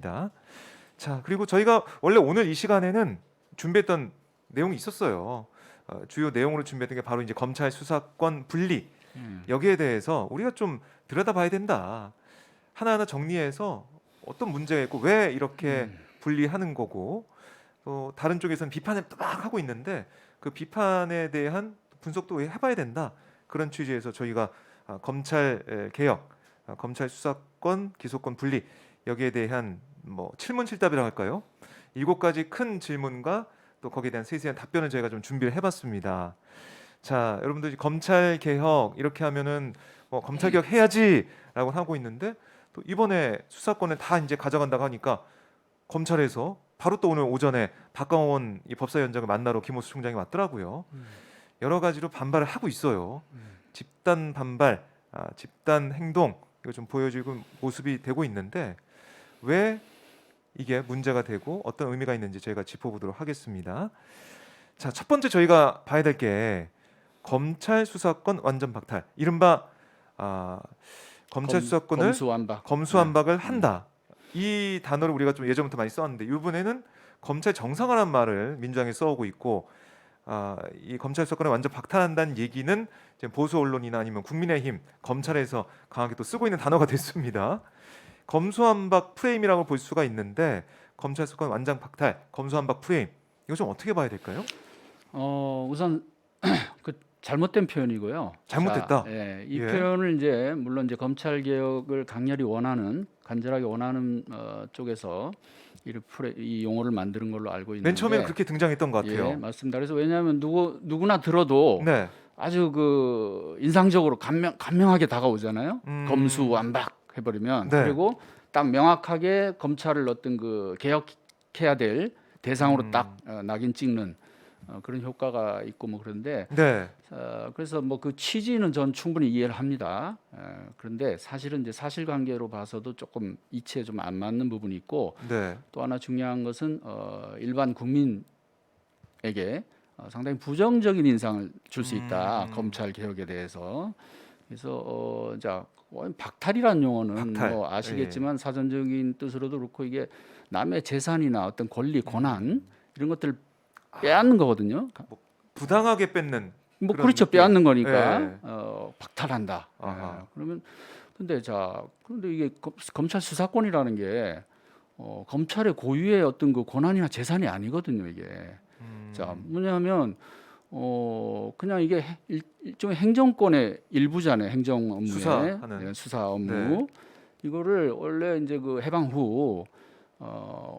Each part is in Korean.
자, 그리고 저희가 원래 오늘 이 시간에는 준비했던 내용이 있었어요. 주요 내용으로 준비했던 게 바로 이제 검찰 수사권 분리, 여기에 대해서 우리가 좀 들여다봐야 된다. 하나하나 정리해서 어떤 문제가 있고 왜 이렇게 분리하는 거고, 또 다른 쪽에서는 비판을 막 하고 있는데 그 비판에 대한 분석도 해봐야 된다. 그런 취지에서 저희가 검찰 개혁, 검찰 수사권, 기소권 분리, 여기에 대한 뭐 칠문칠답이라고 할까요? 7가지 큰 질문과 또 거기에 대한 세세한 답변을 저희가 좀 준비를 해봤습니다. 자, 여러분들 검찰 개혁 이렇게 하면은 뭐 검찰 개혁 해야지라고 하고 있는데, 또 이번에 수사권을 다 이제 가져간다고 하니까 검찰에서 바로 또 오늘 오전에 박광원 이 법사위원장을 만나러 김호수 총장이 왔더라고요. 여러 가지로 반발을 하고 있어요. 집단 반발, 집단 행동, 이거 좀 보여지고 모습이 되고 있는데 왜 이게 문제가 되고 어떤 의미가 있는지 저희가 짚어보도록 하겠습니다. 자, 첫 번째 저희가 봐야 될 게 검찰 수사권 완전 박탈, 이른바 검찰 수사권을 검수완박. 검수완박을 한다. 이 단어를 우리가 좀 예전부터 많이 썼는데 이번에는 검찰 정상화라는 말을 민주당이 써오고 있고, 이 검찰 수사권을 완전 박탈한다는 얘기는 이제 보수 언론이나 아니면 국민의힘, 검찰에서 강하게 또 쓰고 있는 단어가 됐습니다. 검수완박 프레임이라고 볼 수가 있는데, 검찰 수사권 완전 박탈, 검수완박 프레임, 이거 좀 어떻게 봐야 될까요? 우선 그 잘못된 표현이고요. 잘못됐다. 자, 예, 이 예. 표현을 이제 물론 이제 검찰 개혁을 강렬히 원하는, 간절하게 원하는 쪽에서 이 용어를 만드는 걸로 알고 있는데, 맨 처음에는 그렇게 등장했던 것 같아요. 예, 맞습니다. 그래서 왜냐하면 누구나 들어도 네. 아주 그 인상적으로 간명하게 다가오잖아요. 음. 검수완박 해버리면. 네. 그리고 딱 명확하게 검찰을 어떤 그 개혁해야 될 대상으로 딱 낙인 찍는 그런 효과가 있고 뭐 그런데, 네. 그래서 뭐 그 취지는 전 충분히 이해를 합니다. 그런데 사실은 이제 사실관계로 봐서도 조금 이치에 좀 안 맞는 부분이 있고, 네. 또 하나 중요한 것은 일반 국민에게 상당히 부정적인 인상을 줄 수 있다. 검찰 개혁에 대해서. 그래서 자, 박탈이라는 용어는 박탈. 뭐 아시겠지만 사전적인 뜻으로도 그렇고 이게 남의 재산이나 어떤 권리, 권한 이런 것들을 빼앗는 거거든요. 부당하게 뺏는. 뭐 그런 그렇죠. 느낌. 빼앗는 거니까 예. 박탈한다. 아하. 그러면 그런데 이게 검찰 수사권이라는 게 검찰의 고유의 어떤 그 권한이나 재산이 아니거든요. 이게 자, 뭐냐면 그냥 이게 일종의 행정권의 일부잖아요. 행정 업무에 수사하는. 수사 업무. 네. 이거를 원래 이제 그 해방 후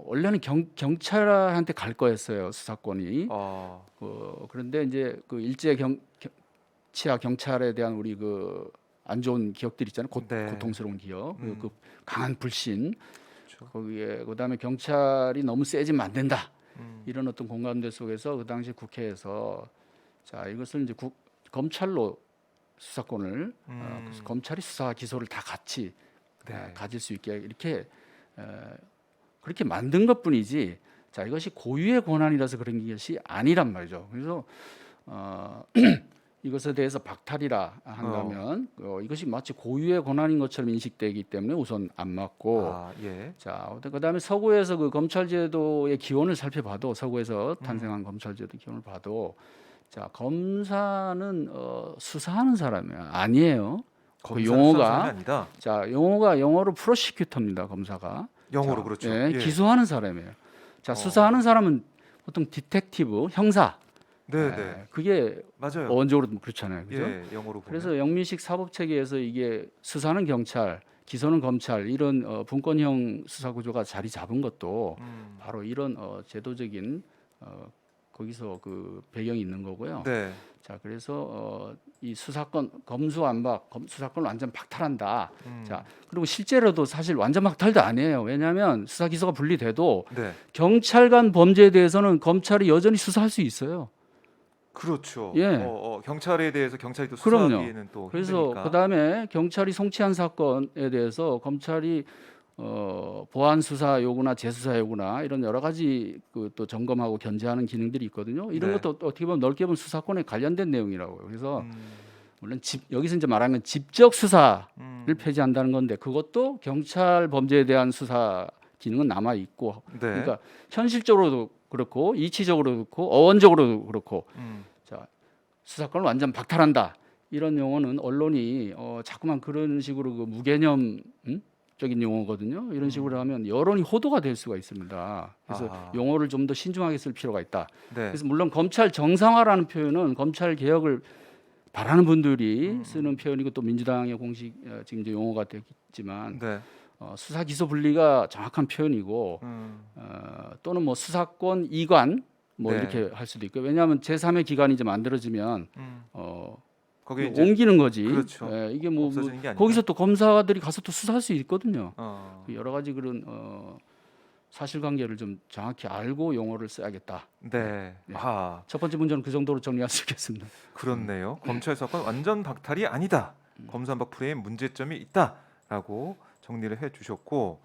원래는 경찰한테 갈 거였어요. 수사권이. 그런데 이제 그 일제 치하 경찰에 대한 우리 그 안 좋은 기억들 있잖아요. 네. 고통스러운 기억, 그 강한 불신. 그렇죠. 거기에 그다음에 경찰이 너무 세지면 안 된다. 이런 어떤 공감대 속에서 그 당시 국회에서 자, 이것을 이제 검찰로 수사권을 그래서 검찰이 수사 기소를 다 같이 네. 가질 수 있게 이렇게 그렇게 만든 것뿐이지, 자, 이것이 고유의 권한이라서 그런 것이 아니란 말이죠. 그래서 이것에 대해서 박탈이라 한다면 이것이 마치 고유의 권한인 것처럼 인식되기 때문에 우선 안 맞고, 예. 자, 그다음에 서구에서 그 검찰제도의 기원을 살펴봐도, 서구에서 탄생한 검찰제도 기원을 봐도, 자, 검사는 수사하는 사람이 아니에요. 그 용어가 아니다. 자, 용어가 영어로 프로시큐터입니다. 검사가 영어로. 자, 그렇죠. 예, 예. 기소하는 사람이에요. 자, 수사하는 사람은 보통 디텍티브, 형사. 네, 네. 그게 맞아요. 원적으로 그렇잖아요. 그죠? 예, 영어로 보면. 그래서 영미식 사법 체계에서 이게 수사는 경찰, 기소는 검찰, 이런 분권형 수사 구조가 자리 잡은 것도 바로 이런 제도적인 거기서 그 배경이 있는 거고요. 네. 자, 그래서 이 수사권 검수완박, 수사권을 완전 박탈한다. 자, 그리고 실제로도 사실 완전 박탈도 아니에요. 왜냐하면 수사 기소가 분리돼도 네. 경찰 간 범죄에 대해서는 검찰이 여전히 수사할 수 있어요. 그렇죠. 예. 경찰에 대해서 경찰이 또 그럼요. 수사하기에는 또 그래서 힘드니까. 그다음에 경찰이 송치한 사건에 대해서 검찰이 보안 수사 요구나 재수사 요구나 이런 여러 가지 그 또 점검하고 견제하는 기능들이 있거든요. 이런 네. 것도 어떻게 보면 넓게 보면 수사권에 관련된 내용이라고요. 그래서 물론 여기서 이제 말하는 건 직접 수사를 폐지한다는 건데, 그것도 경찰 범죄에 대한 수사 기능은 남아 있고 네. 그러니까 현실적으로도 그렇고 이치적으로도 그렇고 어원적으로도 그렇고 자 수사권을 완전 박탈한다 이런 용어는 언론이 자꾸만 그런 식으로 그 무개념 적인 용어거든요. 이런 식으로 하면 여론이 호도가 될 수가 있습니다. 그래서 아. 용어를 좀 더 신중하게 쓸 필요가 있다. 네. 그래서 물론 검찰 정상화라는 표현은 검찰 개혁을 바라는 분들이 쓰는 표현이고 또 민주당의 공식 지금 이제 용어가 됐지만 네. 수사 기소 분리가 정확한 표현이고 또는 뭐 수사권 이관 뭐 네. 이렇게 할 수도 있고 왜냐하면 제3의 기관이 이제 만들어지면 거기 이제 옮기는 거지. 그렇죠. 예, 이게 뭐 없어지는 게 아니라. 거기서 또 검사들이 가서 또 수사할 수 있거든요. 어. 여러 가지 그런 사실관계를 좀 정확히 알고 용어를 써야겠다. 네. 네. 아, 첫 번째 문제는 그 정도로 정리할 수 있겠습니다. 그렇네요. 검찰 수사권 완전 박탈이 아니다. 검수완박 프레임 문제점이 있다라고 정리를 해 주셨고